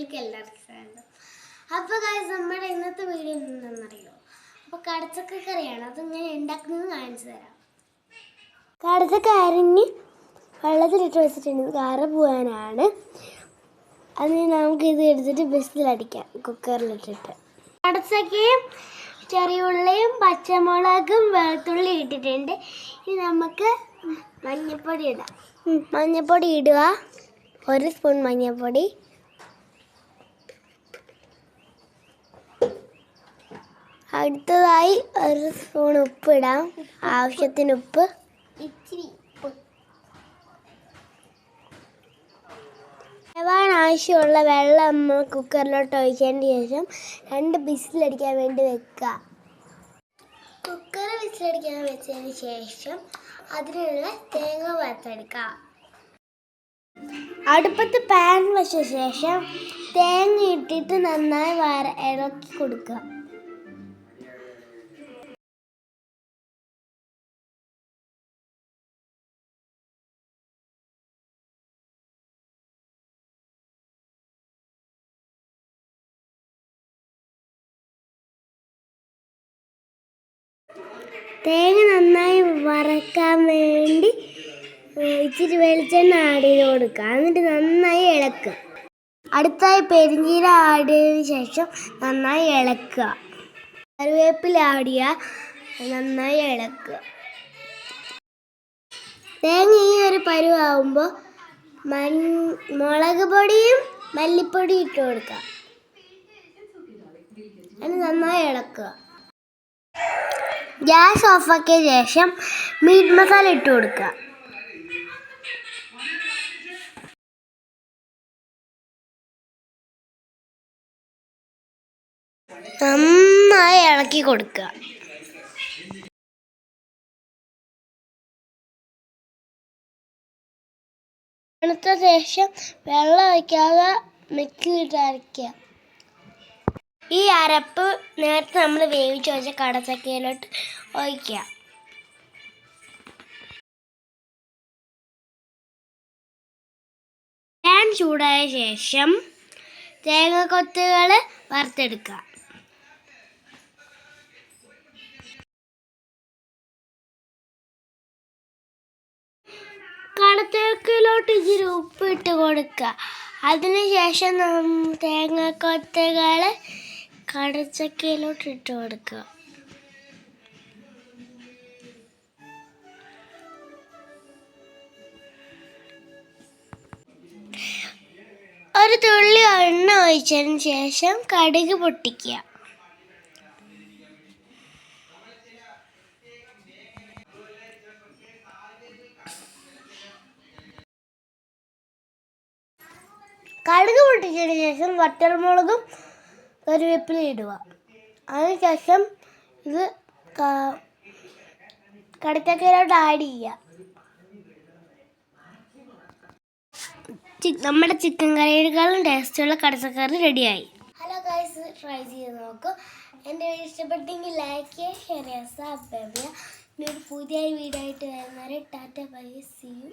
വീഡിയോയിലേക്ക് എല്ലാവർക്കും സ്വാഗതം. അപ്പോൾ ഗൈസ്, നമ്മുടെ ഇന്നത്തെ വീഡിയോ എന്താണെന്നറിയോ? അപ്പോൾ കടച്ചക്ക കറിയാണ്. അതിങ്ങനെ ഉണ്ടാക്കുന്നത് കാണിച്ചു തരാം. കടച്ചക്ക അരിഞ്ഞ് വെള്ളത്തിലിട്ട് വെച്ചിട്ടുണ്ട്. കറി പോകാനാണ്. അതിന് നമുക്കിത് എടുത്തിട്ട് ബിസിലടിക്കാം കുക്കറിലിട്ടിട്ട്. കടച്ചക്കയും ചെറിയ ഉള്ളിയും പച്ചമുളകും വെളുത്തുള്ളി ഇട്ടിട്ടുണ്ട്. ഇനി നമുക്ക് മഞ്ഞൾപ്പൊടി ഇടാം. മഞ്ഞൾപ്പൊടി ഇടുക, 1 സ്പൂൺ മഞ്ഞൾപ്പൊടി. അടുത്തതായി 1 സ്പൂൺ ഉപ്പ് ഇടാം, ആവശ്യത്തിന് ഉപ്പ്. വേവാൻ ആവശ്യമുള്ള വെള്ളം നമ്മൾ കുക്കറിലോട്ട് ഒഴിച്ചതിന് ശേഷം 2 വിസിലടിക്കാൻ വേണ്ടി വെക്കുക. കുക്കർ വിസിലടിക്കാൻ വെച്ചതിന് ശേഷം അതിനുള്ള തേങ്ങ വറുത്തെടുക്കുക. അടുപ്പത്ത് പാൻ വെച്ച ശേഷം തേങ്ങ ഇട്ടിട്ട് നന്നായി ഇളക്കി കൊടുക്കുക. തേങ്ങ നന്നായി വറക്കാൻ വേണ്ടി ഇച്ചിരി വെളിച്ചെണ്ണ ആഡ് ചെയ്ത് കൊടുക്കുക. എന്നിട്ട് നന്നായി ഇളക്കുക. അടുത്തായി പെരിഞ്ചീരം ആഡ് ചെയ്തതിന് ശേഷം നന്നായി ഇളക്കുക. കറിവേപ്പില ആഡ് ചെയ്യുക, നന്നായി ഇളക്കുക. തേങ്ങ ഈ ഒരു പരുവാകുമ്പോൾ മുളക് പൊടിയും മല്ലിപ്പൊടിയും ഇട്ട് കൊടുക്കുക. അത് നന്നായി ഇളക്കുക. ഗ്യാസ് ഓഫാക്കിയ ശേഷം മീറ്റ് മസാല ഇട്ട് കൊടുക്കുക. നന്നായി ഇളക്കി കൊടുക്കുക. തണുത്ത ശേഷം വെള്ളം ഒഴിക്കാതെ മിക്സിയിലിട്ട് അരയ്ക്കുക. ഈ അരപ്പ് നേരത്തെ നമ്മൾ വേവിച്ച് വെച്ച കടച്ചക്കയിലോട്ട് ഒഴിക്കുക. പാൻ ചൂടായ ശേഷം തേങ്ങാക്കൊത്തുകൾ വറുത്തെടുക്കുക. കടച്ചക്കയിലോട്ട് ഇച്ചിരി ഉപ്പ് ഇട്ട് കൊടുക്കുക. അതിനുശേഷം തേങ്ങാക്കൊത്തുകൾ കടച്ചക്കയിലോട്ട് ഇട്ട് കൊടുക്കുക. ഒരു തുള്ളി എണ്ണ ഒഴിച്ചതിന് ശേഷം കടുക് പൊട്ടിക്കുക. കടുക് പൊട്ടിച്ചതിന് ശേഷം വറ്റൽമുളകും കറിവേപ്പില ഇടുക. അതിനുശേഷം ഇത് കടച്ചക്കയിലോട്ട് ആഡ് ചെയ്യുക. നമ്മുടെ ചിക്കൻ കറിയേക്കാളും ടേസ്റ്റുള്ള കടച്ചക്കറി റെഡിയായി. ഹലോ ഗൈസ്, ട്രൈ ചെയ്ത് നോക്കൂ. എൻ്റെ വീഡിയോ ഇഷ്ടപ്പെട്ടെങ്കിൽ ലൈക്ക് ചെയ്യുക, ഷെയർ ചെയ്യുക, സബ്സ്ക്രൈബ് ചെയ്യുക. ഇനി ഒരു പുതിയ വീഡിയോ ആയിട്ട് വരുന്നവരെ ടാറ്റ ബൈ, സീ യു.